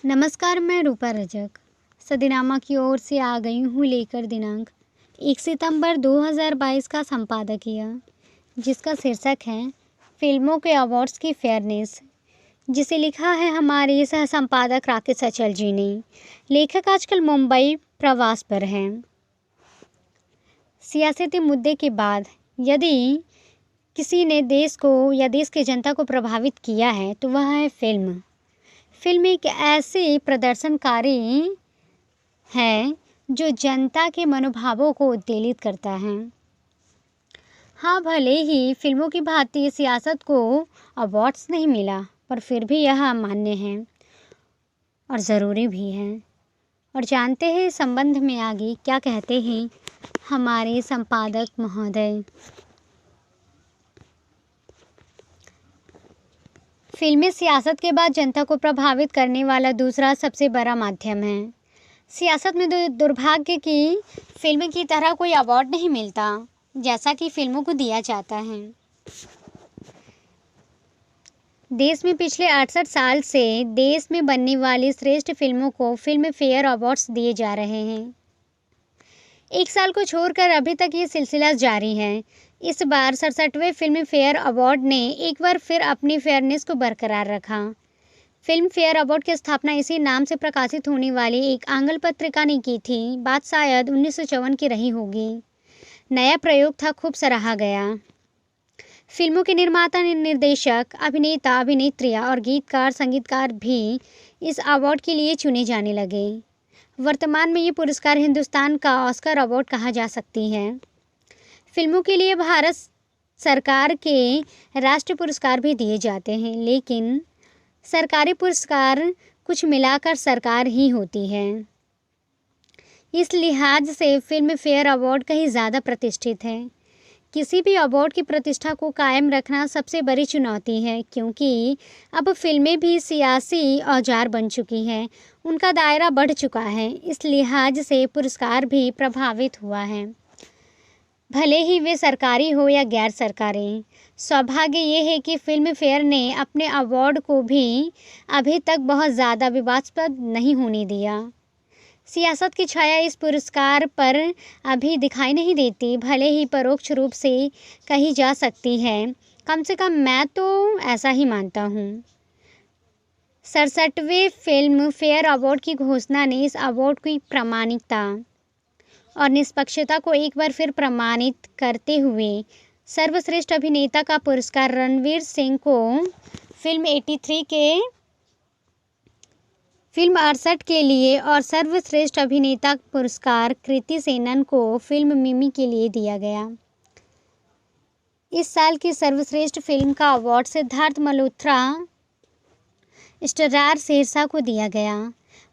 नमस्कार, मैं रूपा रजक सदीनामा की ओर से आ गई हूँ लेकर दिनांक 1 सितंबर 2022 का संपादकीय, जिसका शीर्षक है फिल्मों के अवार्ड्स की फेयरनेस, जिसे लिखा है हमारे सह संपादक राकेश अचल जी ने। लेखक आजकल मुंबई प्रवास पर हैं। सियासती मुद्दे के बाद यदि किसी ने देश को या देश की जनता को प्रभावित किया है तो वह है फिल्म। फिल्म एक ऐसे प्रदर्शनकारी है जो जनता के मनोभावों को उत्तेजित करता है। हाँ, भले ही फिल्मों की भांति सियासत को अवार्ड्स नहीं मिला, पर फिर भी यह मान्य है और ज़रूरी भी है। और जानते हैं इस संबंध में आगे क्या कहते हैं हमारे संपादक महोदय। फिल्में सियासत के बाद जनता को प्रभावित करने वाला दूसरा सबसे बड़ा माध्यम है। सियासत में दुर्भाग्य की फिल्म की तरह कोई अवार्ड नहीं मिलता जैसा कि फिल्मों को दिया जाता है। देश में पिछले 68 साल से देश में बनने वाली श्रेष्ठ फिल्मों को फिल्म फेयर अवार्ड्स दिए जा रहे हैं। एक साल को छोड़कर अभी तक ये सिलसिला जारी है। इस बार 67वें फिल्म फेयर अवार्ड ने एक बार फिर अपनी फेयरनेस को बरकरार रखा। फिल्म फेयर अवार्ड की स्थापना इसी नाम से प्रकाशित होने वाली एक आंग्ल पत्रिका ने की थी। बात शायद 1954 की रही होगी। नया प्रयोग था, खूब सराहा गया। फिल्मों के निर्माता, निर्देशक, अभिनेता, अभिनेत्रियां और गीतकार, संगीतकार भी इस अवार्ड के लिए चुने जाने लगे। वर्तमान में ये पुरस्कार हिंदुस्तान का ऑस्कर अवार्ड कहा जा सकती है। फिल्मों के लिए भारत सरकार के राष्ट्रीय पुरस्कार भी दिए जाते हैं, लेकिन सरकारी पुरस्कार कुछ मिलाकर सरकार ही होती है। इस लिहाज से फिल्म फेयर अवार्ड कहीं ज़्यादा प्रतिष्ठित है। किसी भी अवार्ड की प्रतिष्ठा को कायम रखना सबसे बड़ी चुनौती है, क्योंकि अब फिल्में भी सियासी औजार बन चुकी हैं। उनका दायरा बढ़ चुका है। इस लिहाज से पुरस्कार भी प्रभावित हुआ है, भले ही वे सरकारी हो या गैर सरकारी। सौभाग्य ये है कि फिल्म फेयर ने अपने अवार्ड को भी अभी तक बहुत ज़्यादा विवादास्पद नहीं होने दिया। सियासत की छाया इस पुरस्कार पर अभी दिखाई नहीं देती, भले ही परोक्ष रूप से कही जा सकती है। कम से कम मैं तो ऐसा ही मानता हूँ। 67वें फिल्म फेयर अवार्ड की घोषणा ने इस अवार्ड की प्रामाणिकता और निष्पक्षता को एक बार फिर प्रमाणित करते हुए सर्वश्रेष्ठ अभिनेता का पुरस्कार रणवीर सिंह को फिल्म 68 के लिए और सर्वश्रेष्ठ अभिनेता पुरस्कार कृति सेनन को फिल्म मिमी के लिए दिया गया। इस साल की सर्वश्रेष्ठ फिल्म का अवार्ड सिद्धार्थ मल्होत्रा स्टारर शेरशाह को दिया गया।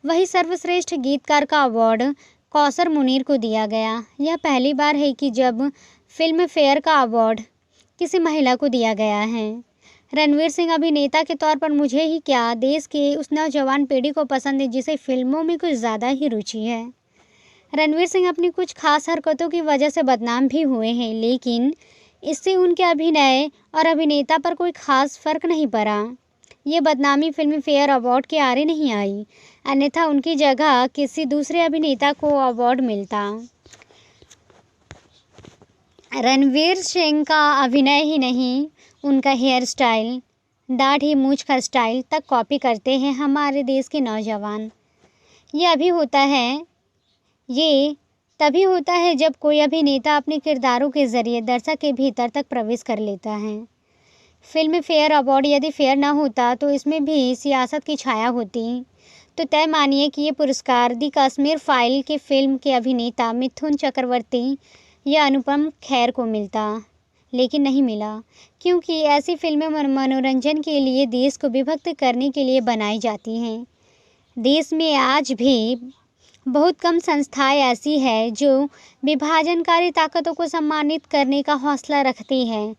वही सर्वश्रेष्ठ गीतकार का अवार्ड कौसर मुनीर को दिया गया। यह पहली बार है कि जब फिल्म फेयर का अवार्ड किसी महिला को दिया गया है। रणवीर सिंह अभिनेता के तौर पर मुझे ही क्या, देश के उस नौजवान पीढ़ी को पसंद है जिसे फिल्मों में कुछ ज़्यादा ही रुचि है। रणवीर सिंह अपनी कुछ खास हरकतों की वजह से बदनाम भी हुए हैं, लेकिन इससे उनके अभिनय और अभिनेता पर कोई खास फर्क नहीं पड़ा। ये बदनामी फिल्म फेयर अवार्ड के आड़े नहीं आई, अन्यथा उनकी जगह किसी दूसरे अभिनेता को अवार्ड मिलता। रणवीर सिंह का अभिनय ही नहीं, उनका हेयर स्टाइल, दाढ़ी मूंछ का स्टाइल तक कॉपी करते हैं हमारे देश के नौजवान। ये तभी होता है जब कोई अभिनेता अपने किरदारों के ज़रिए दर्शक के भीतर तक प्रवेश कर लेता है। फिल्म फेयर अवार्ड यदि फेयर न होता तो इसमें भी सियासत की छाया होती, तो तय मानिए कि ये पुरस्कार दी कश्मीर फाइल के फिल्म के अभिनेता मिथुन चक्रवर्ती या अनुपम खेर को मिलता, लेकिन नहीं मिला, क्योंकि ऐसी फिल्में मनोरंजन के लिए, देश को विभक्त करने के लिए बनाई जाती हैं। देश में आज भी बहुत कम संस्थाएं ऐसी हैं जो विभाजनकारी ताकतों को सम्मानित करने का हौसला रखती हैं।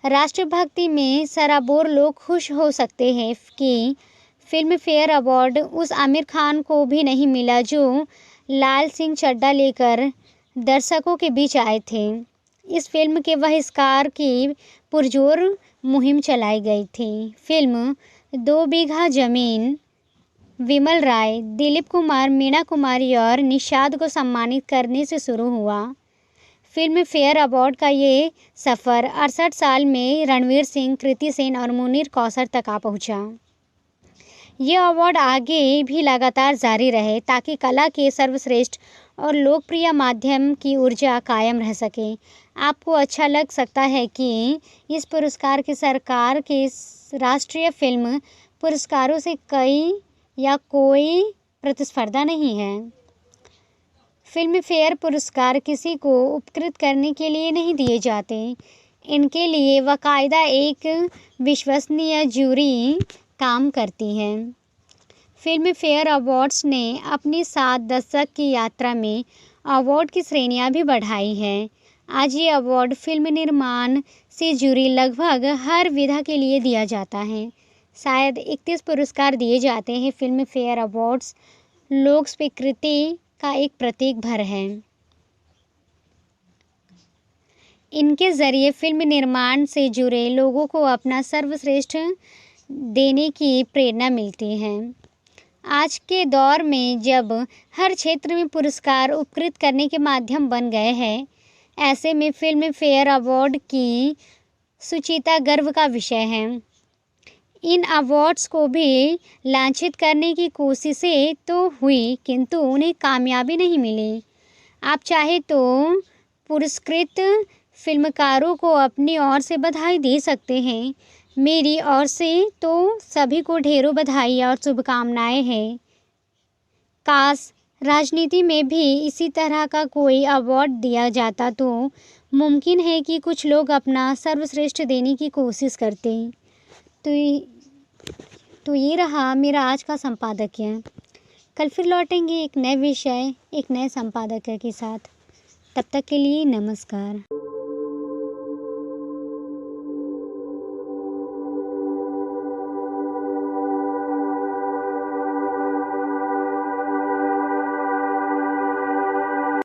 राष्ट्रभक्ति में सराबोर लोग खुश हो सकते हैं कि फिल्म फेयर अवार्ड उस आमिर खान को भी नहीं मिला जो लाल सिंह चड्ढा लेकर दर्शकों के बीच आए थे। इस फिल्म के बहिष्कार की पुरजोर मुहिम चलाई गई थी। फिल्म 2 बीघा ज़मीन विमल राय, दिलीप कुमार, मीना कुमारी और निषाद को सम्मानित करने से शुरू हुआ। फिल्म फेयर अवार्ड का ये सफ़र 68 साल में रणवीर सिंह, कृति सेन और मुनीर कौसर तक आ पहुंचा। ये अवार्ड आगे भी लगातार जारी रहे ताकि कला के सर्वश्रेष्ठ और लोकप्रिय माध्यम की ऊर्जा कायम रह सके। आपको अच्छा लग सकता है कि इस पुरस्कार की सरकार के राष्ट्रीय फिल्म पुरस्कारों से कोई प्रतिस्पर्धा नहीं है। फिल्म फेयर पुरस्कार किसी को उपकृत करने के लिए नहीं दिए जाते। इनके लिए बाकायदा एक विश्वसनीय जूरी काम करती है। फिल्म फेयर अवार्ड्स ने अपनी 7 दशक की यात्रा में अवार्ड की श्रेणियां भी बढ़ाई हैं। आज ये अवार्ड फिल्म निर्माण से जुड़ी लगभग हर विधा के लिए दिया जाता है। शायद 31 पुरस्कार दिए जाते हैं। फिल्म फेयर अवार्ड्स लोक स्वीकृति का एक प्रतीक भर है। इनके जरिए फिल्म निर्माण से जुड़े लोगों को अपना सर्वश्रेष्ठ देने की प्रेरणा मिलती है। आज के दौर में जब हर क्षेत्र में पुरस्कार उपकृत करने के माध्यम बन गए हैं, ऐसे में फिल्म फेयर अवार्ड की सुचिता गर्व का विषय है। इन अवार्ड्स को भी लांछित करने की कोशिशें तो हुई, किंतु उन्हें कामयाबी नहीं मिली। आप चाहे तो पुरस्कृत फिल्मकारों को अपनी ओर से बधाई दे सकते हैं। मेरी ओर से तो सभी को ढेरों बधाई और शुभकामनाएं हैं। काश राजनीति में भी इसी तरह का कोई अवार्ड दिया जाता तो मुमकिन है कि कुछ लोग अपना सर्वश्रेष्ठ देने की कोशिश करते। तो ये रहा मेरा आज का संपादकीय। कल फिर लौटेंगे एक नए विषय, एक नए संपादकीय के साथ। तब तक के लिए नमस्कार।